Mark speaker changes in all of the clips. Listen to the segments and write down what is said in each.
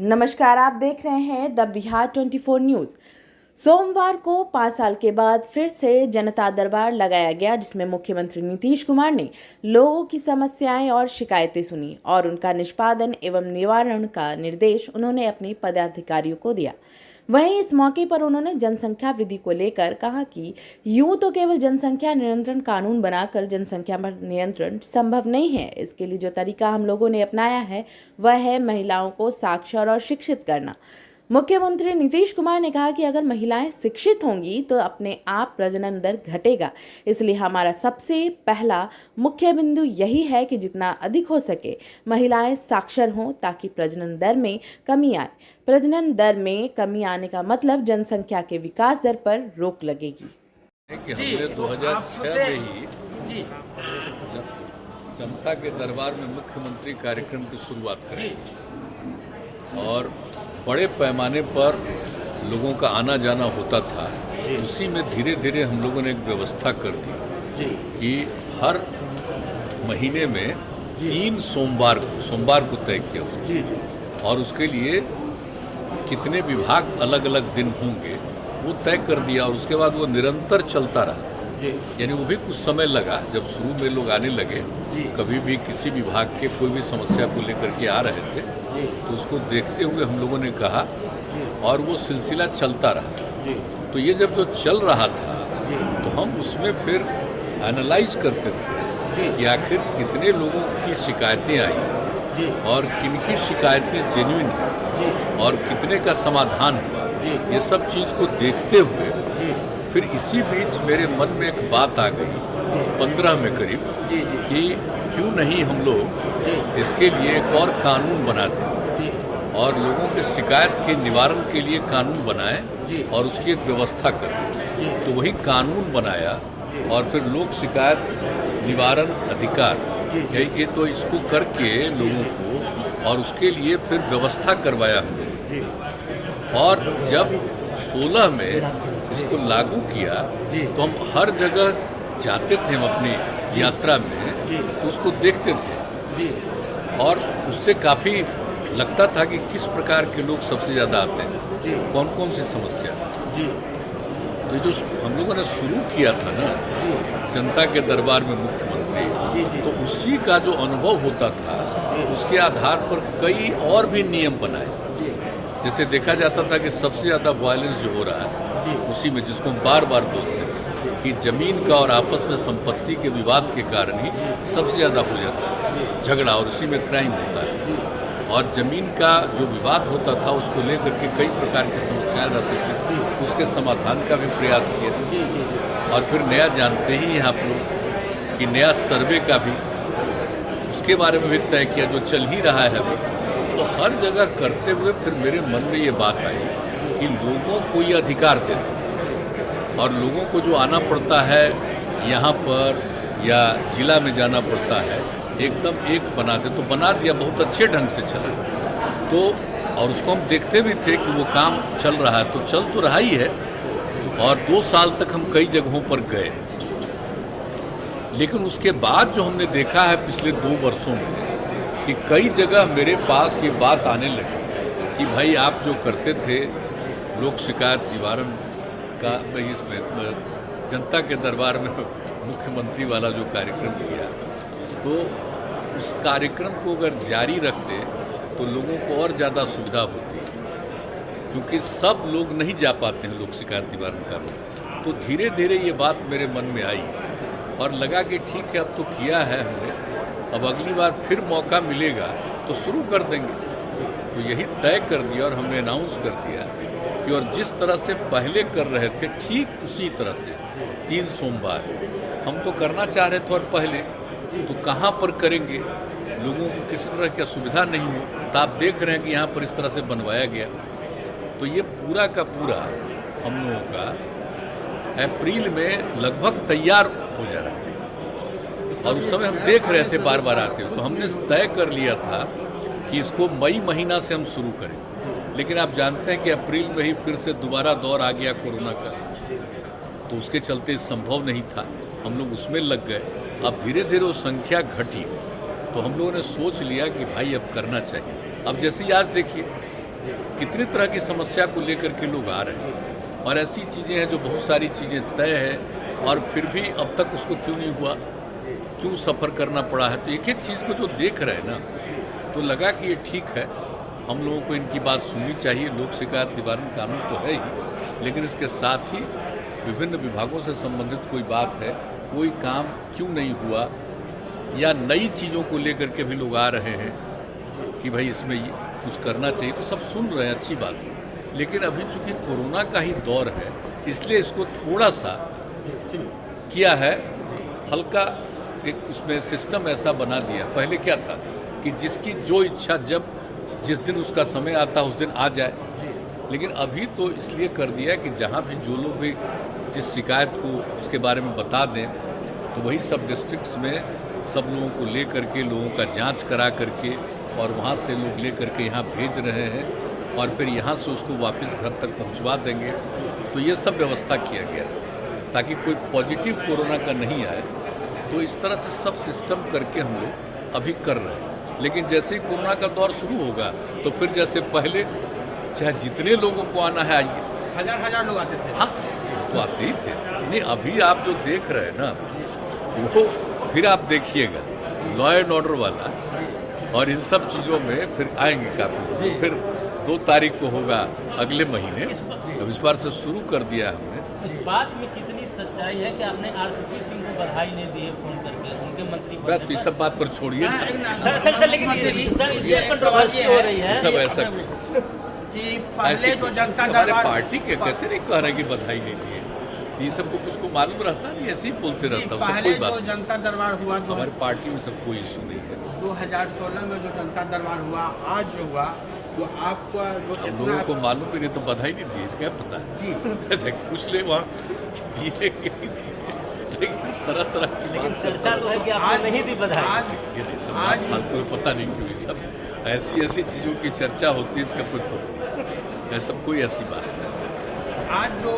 Speaker 1: नमस्कार, आप देख रहे हैं द बिहार 24 न्यूज़। सोमवार को 5 साल के बाद फिर से जनता दरबार लगाया गया, जिसमें मुख्यमंत्री नीतीश कुमार ने लोगों की समस्याएं और शिकायतें सुनी और उनका निष्पादन एवं निवारण का निर्देश उन्होंने अपने पदाधिकारियों को दिया। वहीं इस मौके पर उन्होंने जनसंख्या वृद्धि को लेकर कहा कि यूं तो केवल जनसंख्या नियंत्रण कानून बनाकर जनसंख्या पर नियंत्रण संभव नहीं है। इसके लिए जो तरीका हम लोगों ने अपनाया है वह है महिलाओं को साक्षर और शिक्षित करना। मुख्यमंत्री नीतीश कुमार ने कहा कि अगर महिलाएं शिक्षित होंगी तो अपने आप प्रजनन दर घटेगा। इसलिए हमारा सबसे पहला मुख्य बिंदु यही है कि जितना अधिक हो सके महिलाएं साक्षर हों, ताकि प्रजनन दर में कमी आए। प्रजनन दर में कमी आने का मतलब जनसंख्या के विकास दर पर रोक लगेगी।
Speaker 2: कि हमने 2006 में ही जनता के दरबार में मुख्यमंत्री कार्यक्रम की शुरुआत करी थी और बड़े पैमाने पर लोगों का आना जाना होता था। उसी में धीरे धीरे हम लोगों ने एक व्यवस्था कर दी कि हर महीने में 3 सोमवार को तय किया उसको, और उसके लिए कितने विभाग अलग अलग दिन होंगे वो तय कर दिया, और उसके बाद वो निरंतर चलता रहा। यानी वो भी कुछ समय लगा, जब शुरू में लोग आने लगे, कभी भी किसी विभाग के कोई भी समस्या को लेकर के आ रहे थे तो उसको देखते हुए हम लोगों ने कहा, और वो सिलसिला चलता रहा। तो ये जब जो चल रहा था तो हम उसमें फिर एनालाइज करते थे कि आखिर कितने लोगों की शिकायतें आई और किनकी शिकायतें जेन्युइन हैं और कितने का समाधान हुआ। ये सब चीज़ को देखते हुए फिर इसी बीच मेरे मन में एक बात आ गई 15 में करीब कि क्यों नहीं हम लोग इसके लिए एक और कानून बना दें और लोगों के शिकायत के निवारण के लिए कानून बनाएं और उसकी एक व्यवस्था करें। तो वही कानून बनाया और फिर लोक शिकायत निवारण अधिकार, ये तो इसको करके लोगों को और उसके लिए फिर व्यवस्था करवाया हमने। और जब 16 में इसको लागू किया तो हम हर जगह जाते थे, हम अपनी यात्रा में तो उसको देखते थे और उससे काफ़ी लगता था कि किस प्रकार के लोग सबसे ज़्यादा आते हैं, कौन कौन सी समस्या। तो जो हम लोगों ने शुरू किया था ना जनता के दरबार में मुख्यमंत्री, तो उसी का जो अनुभव होता था उसके आधार पर कई और भी नियम बनाए। जैसे देखा जाता था कि सबसे ज़्यादा वायलेंस जो हो रहा है उसी में, जिसको हम बार बार बोलते हैं कि ज़मीन का और आपस में संपत्ति के विवाद के कारण ही सबसे ज़्यादा हो जाता है झगड़ा, और उसी में क्राइम होता है। और ज़मीन का जो विवाद होता था उसको लेकर के कई प्रकार की समस्याएं रहती थी, तो उसके समाधान का भी प्रयास किया। और फिर नया जानते ही हैं आप लोग कि नया सर्वे का भी उसके बारे में भी तय किया, जो चल ही रहा है अभी। तो हर जगह करते हुए फिर मेरे मन में ये बात आई कि लोगों को ये अधिकार दे दें और लोगों को जो आना पड़ता है यहाँ पर या जिला में जाना पड़ता है एकदम एक बना दे। तो बना दिया, बहुत अच्छे ढंग से चला। तो और उसको हम देखते भी थे कि वो काम चल रहा है, तो चल तो रहा ही है। और 2 साल तक हम कई जगहों पर गए, लेकिन उसके बाद जो हमने देखा है पिछले 2 वर्षों में कि कई जगह मेरे पास ये बात आने लगी कि भाई आप जो करते थे लोक शिकायत निवारण का, इसमें जनता के दरबार में मुख्यमंत्री वाला जो कार्यक्रम किया, तो उस कार्यक्रम को अगर जारी रखते तो लोगों को और ज़्यादा सुविधा होती, क्योंकि सब लोग नहीं जा पाते हैं लोक शिकायत निवारण का। तो धीरे धीरे ये बात मेरे मन में आई और लगा कि ठीक है, अब तो किया है हमने, अब अगली बार फिर मौका मिलेगा तो शुरू कर देंगे। तो यही तय कर दिया और हमने अनाउंस कर दिया कि और जिस तरह से पहले कर रहे थे ठीक उसी तरह से 3 सोमवार हम तो करना चाह रहे थे, और पहले तो कहाँ पर करेंगे, लोगों को किसी तरह की असुविधा नहीं हो। तो आप देख रहे हैं कि यहाँ पर इस तरह से बनवाया गया। तो ये पूरा का पूरा हम लोगों का अप्रैल में लगभग तैयार हो जा रहा था, और उस समय हम देख रहे थे बार बार आते हुए। तो हमने तय कर लिया था कि इसको मई महीना से हम शुरू करें, लेकिन आप जानते हैं कि अप्रैल में ही फिर से दोबारा दौर आ गया कोरोना का, तो उसके चलते संभव नहीं था, हम लोग उसमें लग गए। अब धीरे धीरे वो संख्या घटी, तो हम लोगों ने सोच लिया कि भाई अब करना चाहिए। अब जैसे ही आज देखिए कितनी तरह की समस्या को लेकर के लोग आ रहे हैं, और ऐसी चीज़ें हैं जो बहुत सारी चीज़ें तय है और फिर भी अब तक उसको क्यों नहीं हुआ, क्यों सफ़र करना पड़ा है। तो एक एक चीज़ को जो देख रहे हैं ना, तो लगा कि ये ठीक है, हम लोगों को इनकी बात सुननी चाहिए। लोक शिकायत निवारण कानून तो है ही, लेकिन इसके साथ ही विभिन्न विभागों से संबंधित कोई बात है, कोई काम क्यों नहीं हुआ, या नई चीज़ों को लेकर के भी लोग आ रहे हैं कि भाई इसमें ये कुछ करना चाहिए, तो सब सुन रहे हैं, अच्छी बात है। लेकिन अभी चूंकि कोरोना का ही दौर है, इसलिए इसको थोड़ा सा किया है, हल्का एक उसमें सिस्टम ऐसा बना दिया। पहले क्या था कि जिसकी जो इच्छा जब जिस दिन उसका समय आता उस दिन आ जाए, लेकिन अभी तो इसलिए कर दिया कि जहाँ भी जो लोग भी जिस शिकायत को उसके बारे में बता दें, तो वही सब डिस्ट्रिक्ट्स में सब लोगों को ले करके, लोगों का जांच करा करके, और वहाँ से लोग ले करके यहाँ भेज रहे हैं, और फिर यहाँ से उसको वापस घर तक पहुँचवा देंगे। तो ये सब व्यवस्था किया गया ताकि कोई पॉजिटिव कोरोना का नहीं आए। तो इस तरह से सब सिस्टम करके हम लोग अभी कर रहे हैं। लेकिन जैसे ही कोरोना का दौर शुरू होगा, तो फिर जैसे पहले चाहे जितने लोगों को आना है आइए,
Speaker 3: हजार लोग आते थे।
Speaker 2: हाँ, तो आते ही थे। नहीं, अभी आप जो देख रहे हैं ना, वो फिर आप देखिएगा लॉ एंड ऑर्डर वाला, और इन सब चीज़ों में फिर आएंगे काफ़ी। फिर 2 तारीख को होगा अगले महीने, अब इस बार से शुरू कर दिया है हमने।
Speaker 3: इस बात में कितनी सच्चाई है कि आपने आरसीपी सिंह को बधाई नहीं दी है फोन करके, उनके मंत्री बनने
Speaker 2: तो इस सब बात पर छोड़िए ना।
Speaker 3: सर, लेकिन इसमें कंट्रोवर्सी हो रही है।
Speaker 2: सब ऐसा
Speaker 3: कि पहले जो जनता
Speaker 2: हमारे पार्टी के कैसे नहीं कह रहे कि बधाई नहीं दी है, ये सबको कुछ को मालूम रहता नहीं, ऐसे ही बोलते रहता है, सब कोई बात नहीं।
Speaker 3: जनता दरबार हुआ
Speaker 2: हमारी पार्टी में सब कोई इशू नहीं है।
Speaker 3: 2016 में जो जनता दरबार हुआ, आज जो हुआ, वो आपका जो
Speaker 2: हम लोगों को मालूम भी नहीं, तो बधाई नहीं दी, इसका पता है
Speaker 3: जी।
Speaker 2: ऐसे कुछ ले वहाँ दिए कि नहीं दिए, लेकिन तरह तरह की
Speaker 3: लेकिन चर्चा तो है कि आपने नहीं दी बधाई।
Speaker 2: आज फालतू पता नहीं क्यों ये सब ऐसी चीज़ों की चर्चा होती है, इसका कोई तो नहीं, सब कोई ऐसी बात है।
Speaker 3: आज जो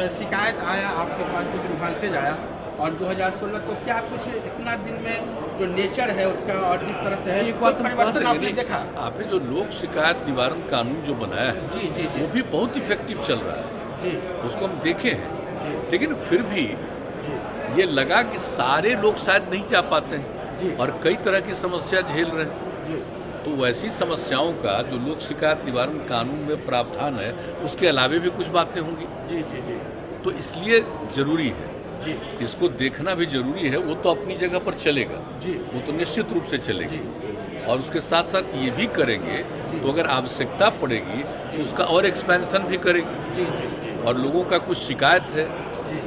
Speaker 3: शिकायत आया आपके पास, जो विभाग से आया, और 2016, तो क्या कुछ इतना दिन में जो नेचर है उसका और जिस तरह से है,
Speaker 2: एक बात हम कह
Speaker 3: परिवर्तन आपने
Speaker 2: देंगे,
Speaker 3: देखा?
Speaker 2: आपने जो लोक शिकायत निवारण कानून जो बनाया है,
Speaker 3: जी जी जी
Speaker 2: वो भी बहुत इफेक्टिव चल रहा है,
Speaker 3: जी
Speaker 2: उसको हम देखे हैं।
Speaker 3: जी
Speaker 2: लेकिन फिर भी
Speaker 3: जी
Speaker 2: ये लगा कि सारे लोग शायद नहीं जा पाते हैं,
Speaker 3: जी
Speaker 2: और कई तरह की समस्या झेल रहे हैं।
Speaker 3: जी
Speaker 2: तो वैसी समस्याओं का जो लोक शिकायत निवारण कानून में प्रावधान है, उसके अलावे भी कुछ बातें होंगी।
Speaker 3: जी जी जी
Speaker 2: तो इसलिए ज़रूरी है,
Speaker 3: जी
Speaker 2: इसको देखना भी जरूरी है। वो तो अपनी जगह पर चलेगा,
Speaker 3: जी
Speaker 2: वो तो निश्चित रूप से चलेगी,
Speaker 3: जी
Speaker 2: और उसके साथ साथ ये भी करेंगे, तो अगर आवश्यकता पड़ेगी तो उसका और एक्सपेंशन भी करेगी,
Speaker 3: जी जी जी
Speaker 2: और लोगों का कुछ शिकायत है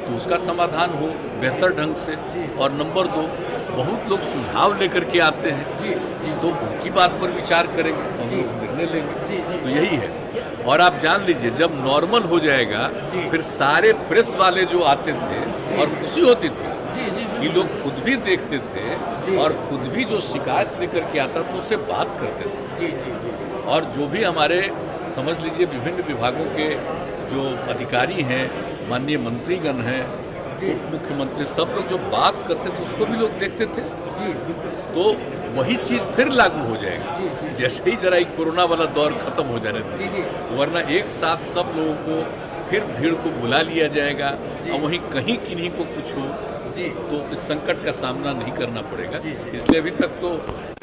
Speaker 2: तो उसका समाधान हो बेहतर ढंग से। और नंबर 2, बहुत लोग सुझाव लेकर के आते हैं,
Speaker 3: जी जी
Speaker 2: तो उनकी बात पर विचार करेंगे, तो हम लोग निर्णय लेंगे।
Speaker 3: जी जी
Speaker 2: तो यही है। और आप जान लीजिए, जब नॉर्मल हो जाएगा, फिर सारे प्रेस वाले जो आते थे, और खुशी होती थी
Speaker 3: जी जी
Speaker 2: कि लोग खुद भी देखते थे, और खुद भी जो शिकायत लेकर के आता था उससे बात करते थे।
Speaker 3: जी जी जी
Speaker 2: और जो भी हमारे समझ लीजिए विभिन्न विभागों के जो अधिकारी हैं, माननीय मंत्रीगण हैं, उप मुख्यमंत्री, सब लोग जो बात करते थे उसको भी लोग देखते थे।
Speaker 3: जी बिल्कुल
Speaker 2: तो वही चीज़ फिर लागू हो जाएगी,
Speaker 3: जी जी
Speaker 2: जैसे ही जरा एक कोरोना वाला दौर खत्म हो जाने
Speaker 3: जी जी
Speaker 2: दीजिए, वरना एक साथ सब लोगों को फिर भीड़ को बुला लिया जाएगा, और वहीं कहीं किन्हीं को कुछ हो,
Speaker 3: जी
Speaker 2: तो इस संकट का सामना नहीं करना पड़ेगा।
Speaker 3: जी, जी।
Speaker 2: इसलिए अभी तक तो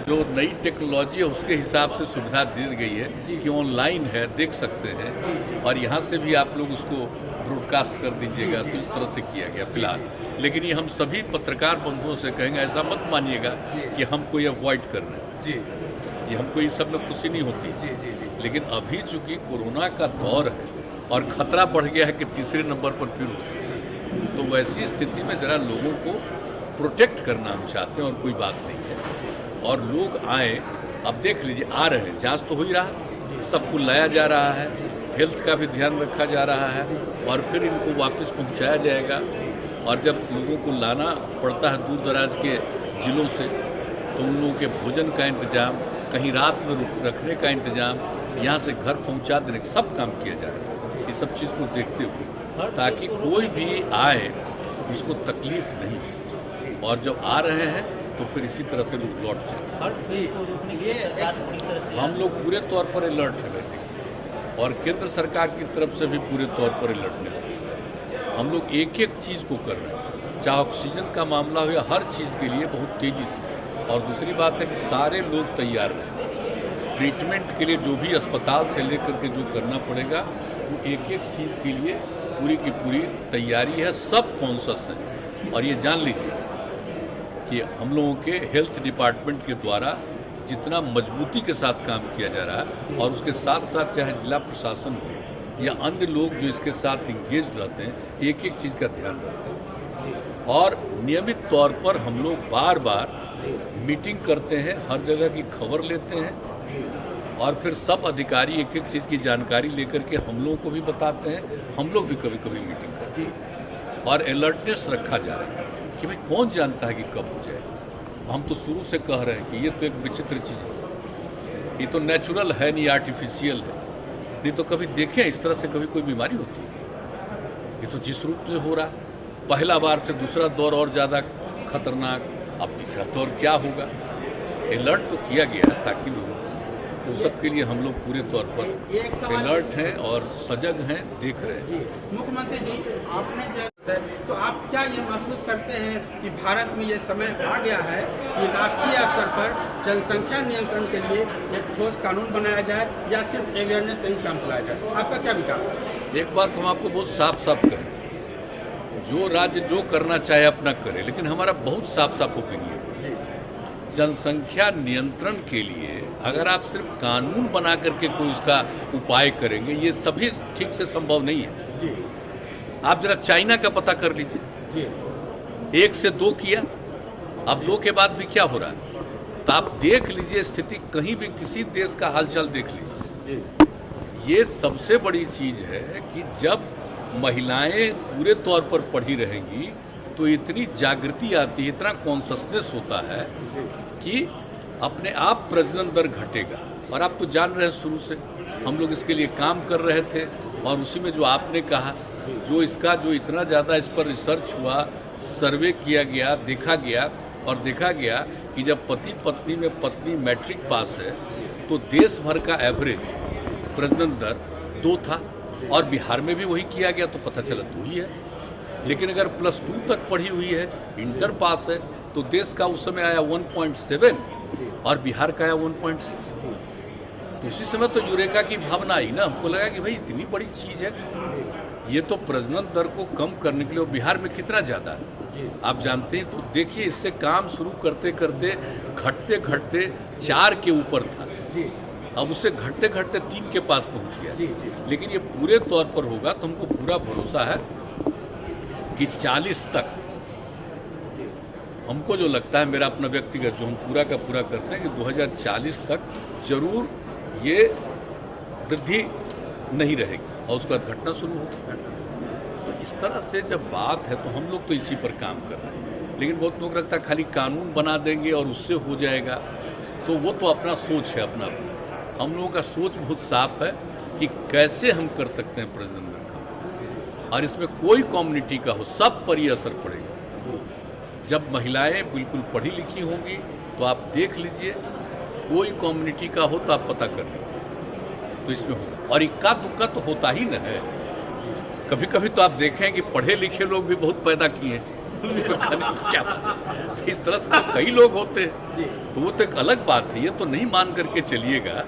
Speaker 2: जो नई टेक्नोलॉजी है उसके हिसाब से सुविधा दी गई है कि ऑनलाइन है, देख सकते हैं, और यहाँ से भी आप लोग उसको ब्रॉडकास्ट कर दीजिएगा। तो इस तरह से किया गया फिलहाल। लेकिन ये हम सभी पत्रकार बंधुओं से कहेंगे, ऐसा मत मानिएगा कि हम कोई अवॉइड कर रहे हैं,
Speaker 3: जी
Speaker 2: ये हमको ये सब में खुशी नहीं होती।
Speaker 3: जी जी जी
Speaker 2: लेकिन अभी चूंकि कोरोना का दौर है और खतरा बढ़ गया है कि तीसरे नंबर पर फिर हो सकता है, तो वैसी स्थिति में ज़रा लोगों को प्रोटेक्ट करना हम चाहते हैं, और कोई बात नहीं है। और लोग आए, अब देख लीजिए आ रहे हैं, जांच तो हो ही रहा, सबको लाया जा रहा है, हेल्थ का भी ध्यान रखा जा रहा है, और फिर इनको वापस पहुंचाया जाएगा। और जब लोगों को लाना पड़ता है दूर दराज के ज़िलों से, तो उन लोगों के भोजन का इंतज़ाम, कहीं रात में रखने का इंतज़ाम, यहाँ से घर पहुँचा देने का सब काम किया जा रहा है। ये सब चीज़ को देखते हुए, ताकि कोई भी आए उसको तकलीफ नहीं हो, और जब आ रहे हैं तो फिर इसी तरह से लोग लौट जाए।
Speaker 3: जी ये
Speaker 2: हम लोग पूरे तौर पर अलर्ट है बैठे, और केंद्र सरकार की तरफ से भी पूरे तौर पर अलर्टनेस है। हम लोग एक एक चीज़ को कर रहे हैं, चाहे ऑक्सीजन का मामला हो या हर चीज़ के लिए बहुत तेज़ी से। और दूसरी बात है कि सारे लोग तैयार रहें ट्रीटमेंट के लिए, जो भी अस्पताल से लेकर के जो करना पड़ेगा वो एक एक चीज़ के लिए पूरी की पूरी तैयारी है। सब कॉन्शस हैं और ये जान लीजिए कि हम लोगों के हेल्थ डिपार्टमेंट के द्वारा जितना मजबूती के साथ काम किया जा रहा है, और उसके साथ साथ चाहे जिला प्रशासन हो या अन्य लोग जो इसके साथ इंगेज रहते हैं, एक एक चीज़ का ध्यान रखते हैं। और नियमित तौर पर हम लोग बार बार मीटिंग करते हैं, हर जगह की खबर लेते हैं और फिर सब अधिकारी एक एक चीज़ की जानकारी लेकर के हम लोगों को भी बताते हैं। हम लोग भी कभी कभी मीटिंग करते हैं और अलर्टनेस रखा जा रहा है कि भाई कौन जानता है कि कब हो जाए। हम तो शुरू से कह रहे हैं कि ये तो एक विचित्र चीज़ है, ये तो नेचुरल है नहीं, आर्टिफिशियल है। नहीं तो कभी देखें इस तरह से कभी कोई बीमारी होती है। ये तो जिस रूप में हो रहा, पहला बार से दूसरा दौर और ज़्यादा खतरनाक, अब तीसरा दौर क्या होगा। अलर्ट तो किया गया ताकि लोगों को, तो सबके लिए हम लोग पूरे तौर पर अलर्ट हैं और सजग हैं, देख रहे हैं।
Speaker 3: मुख्यमंत्री जी, आपने जो तो आप क्या ये महसूस करते हैं कि भारत में ये समय आ गया है कि राष्ट्रीय स्तर पर जनसंख्या नियंत्रण के लिए एक ठोस कानून बनाया जाए या सिर्फ अवेयरनेस से ही काम चलाया जाए? आपका क्या विचार है?
Speaker 2: एक बात हम आपको बहुत साफ साफ कहें, जो राज्य जो करना चाहे अपना करे, लेकिन हमारा बहुत साफ साफ ओपिनियन है, जनसंख्या नियंत्रण के लिए अगर आप सिर्फ कानून बना करके कोई उसका उपाय करेंगे, ये सभी ठीक से संभव नहीं है।
Speaker 3: जी,
Speaker 2: आप जरा चाइना का पता कर लीजिए,
Speaker 3: जी,
Speaker 2: 1 से 2 किया, अब 2 के बाद भी क्या हो रहा है, तो आप देख लीजिए स्थिति, कहीं भी किसी देश का हालचाल देख लीजिए।
Speaker 3: जी,
Speaker 2: ये सबसे बड़ी चीज़ है कि जब महिलाएं पूरे तौर पर पढ़ी रहेंगी तो इतनी जागृति आती है, इतना कॉन्शसनेस होता है कि अपने आप प्रजनन दर घटेगा। और आप तो जान रहे हैं, शुरू से हम लोग इसके लिए काम कर रहे थे और उसी में जो आपने कहा, जो इसका जो इतना ज़्यादा इस पर रिसर्च हुआ, सर्वे किया गया, देखा गया और देखा गया कि जब पति पत्नी में पत्नी मैट्रिक पास है तो देश भर का एवरेज प्रजनन दर 2 था और बिहार में भी वही किया गया, तो पता चला 2 ही है। लेकिन अगर +2 तक पढ़ी हुई है, इंटर पास है, तो देश का उस समय आया 1.7 और बिहार का आया 1.6। तो उसी समय तो यूरेका की भावना आई ना, हमको लगा कि भाई इतनी बड़ी चीज़ है, ये तो प्रजनन दर को कम करने के लिए, और बिहार में कितना ज़्यादा है आप जानते हैं। तो देखिए, इससे काम शुरू करते करते घटते घटते 4 के ऊपर था, अब उससे घटते घटते 3 के पास पहुंच गया। लेकिन ये पूरे तौर पर होगा तो हमको पूरा भरोसा है कि 40 तक, हमको जो लगता है, मेरा अपना व्यक्तिगत जो हम पूरा का पूरा करते हैं कि 2040 तक जरूर ये वृद्धि नहीं रहेगी और उसके बाद घटना शुरू होगी। तो इस तरह से जब बात है तो हम लोग तो इसी पर काम कर रहे हैं। लेकिन बहुत लोग लगता है खाली कानून बना देंगे और उससे हो जाएगा, तो वो तो अपना सोच है अपना अपना। हम लोगों का सोच बहुत साफ है कि कैसे हम कर सकते हैं प्रजनन दर कम, और इसमें कोई कम्युनिटी का हो, सब पर ये असर पड़ेगा। जब महिलाएं बिल्कुल पढ़ी लिखी होंगी तो आप देख लीजिए, कोई कम्युनिटी का हो तो आप पता कर लीजिए, तो इसमें होगा। और इक्का दुक्का तो होता ही न है, कभी कभी तो आप देखें कि पढ़े लिखे लोग भी बहुत पैदा किए हैं, क्या तो इस तरह से तो कई लोग होते हैं, तो वो तो एक अलग बात है। ये तो नहीं मान करके चलिएगा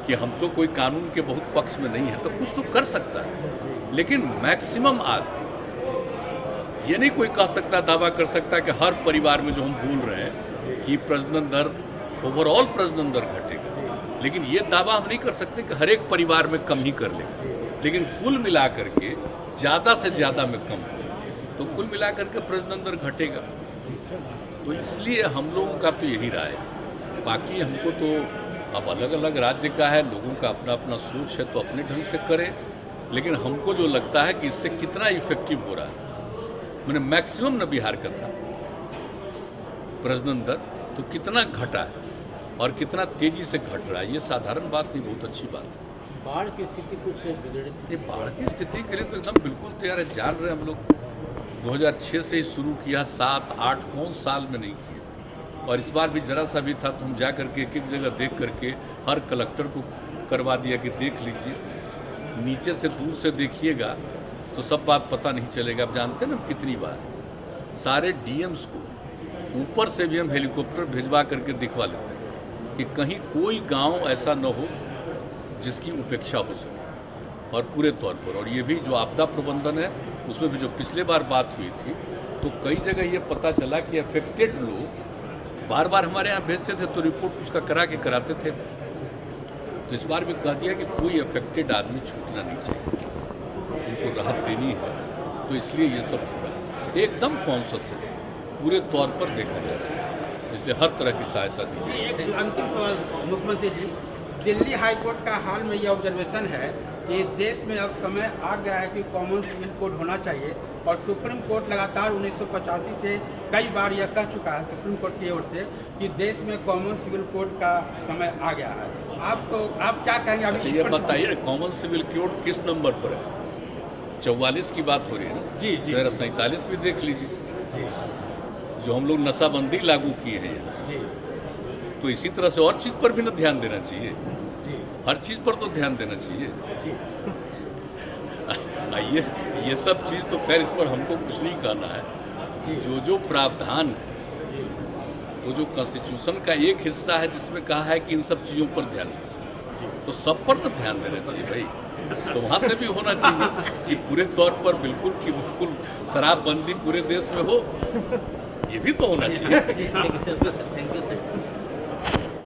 Speaker 2: कि हम तो कोई कानून के बहुत पक्ष में नहीं है, तो कुछ तो कर सकता है। लेकिन मैक्सिमम आज ये नहीं कोई कह सकता, दावा कर सकता है कि हर परिवार में जो हम बोल रहे हैं कि प्रजनन दर, ओवरऑल प्रजनन दर घटेगा, लेकिन ये दावा हम नहीं कर सकते कि हर एक परिवार में कम ही कर लेगा। लेकिन कुल मिला करके ज़्यादा से ज़्यादा में कम हो, तो कुल मिला करके प्रजनन दर घटेगा। तो इसलिए हम लोगों का तो यही राय है। बाकी हमको तो अब अलग अलग राज्य का है, लोगों का अपना अपना सोच है, तो अपने ढंग से करें। लेकिन हमको जो लगता है कि इससे कितना इफेक्टिव हो रहा है, मैंने मैक्सिमम न बिहार का था प्रजनन दर, तो कितना घटा है और कितना तेजी से घट रहा है, ये साधारण बात नहीं, बहुत अच्छी बात है।
Speaker 4: बाढ़ की स्थिति कुछ बिगड़ी?
Speaker 2: ये बाढ़ की स्थिति के लिए तो एकदम बिल्कुल तैयार है। जान रहे हम लोग 2006 से ही शुरू किया, 7-8 कौन साल में नहीं किया। और इस बार भी जरा सा भी था तो हम जा करके एक एक जगह देख करके हर कलेक्टर को करवा दिया कि देख लीजिए। नीचे से दूर से देखिएगा तो सब बात पता नहीं चलेगा। आप जानते हैं ना कितनी बार सारे डीएम्स को ऊपर से भी हम हेलीकॉप्टर भिजवा करके दिखवा लेते हैं कि कहीं कोई गांव ऐसा न हो जिसकी उपेक्षा हो सके, और पूरे तौर पर। और ये भी जो आपदा प्रबंधन है उसमें भी जो पिछले बार बात हुई थी तो कई जगह ये पता चला कि अफेक्टेड लोग बार बार हमारे यहाँ भेजते थे तो रिपोर्ट उसका करा के कराते थे। तो इस बार भी कह दिया कि कोई अफेक्टेड आदमी छूटना नहीं चाहिए, उनको राहत देनी है। तो इसलिए ये सब हो रहा है, एकदम कॉन्शियस है, पूरे तौर पर देखा जाए, इसलिए हर तरह की सहायता दी जाए।
Speaker 3: एक अंतिम सवाल मुख्यमंत्री जी, दिल्ली हाईकोर्ट का हाल में ये ऑब्जर्वेशन है कि देश में अब समय आ गया है कि कॉमन सिविल कोड होना चाहिए, और सुप्रीम कोर्ट लगातार 1985 से कई बार यह कह चुका है सुप्रीम कोर्ट की ओर से कि देश में कॉमन सिविल कोड का समय आ गया है। आप क्या कहेंगे?
Speaker 2: अच्छा ये बताइए कॉमन सिविल कोड किस नंबर पर है? 44 की बात हो रही है ना?
Speaker 3: जी जी।
Speaker 2: 47 भी देख लीजिए
Speaker 3: जी
Speaker 2: जो हम लोग नशाबंदी लागू किए हैं यहाँ,
Speaker 3: जी
Speaker 2: तो इसी तरह से और चीज़ पर भी ना ध्यान देना चाहिए,
Speaker 3: जी
Speaker 2: हर चीज़ पर तो ध्यान देना चाहिए।
Speaker 3: जी।
Speaker 2: ये सब चीज़ तो खैर इस पर हमको कुछ नहीं कहना है। जो प्रावधान है तो जो कॉन्स्टिट्यूशन का एक हिस्सा है जिसमें कहा है कि इन सब चीज़ों पर ध्यान दीजिए, तो सब पर तो ध्यान देना चाहिए भाई। तो वहाँ से भी होना चाहिए कि पूरे तौर पर बिल्कुल शराबबंदी पूरे देश में हो, ये भी तो होना चाहिए।
Speaker 4: Thank you sir, thank you.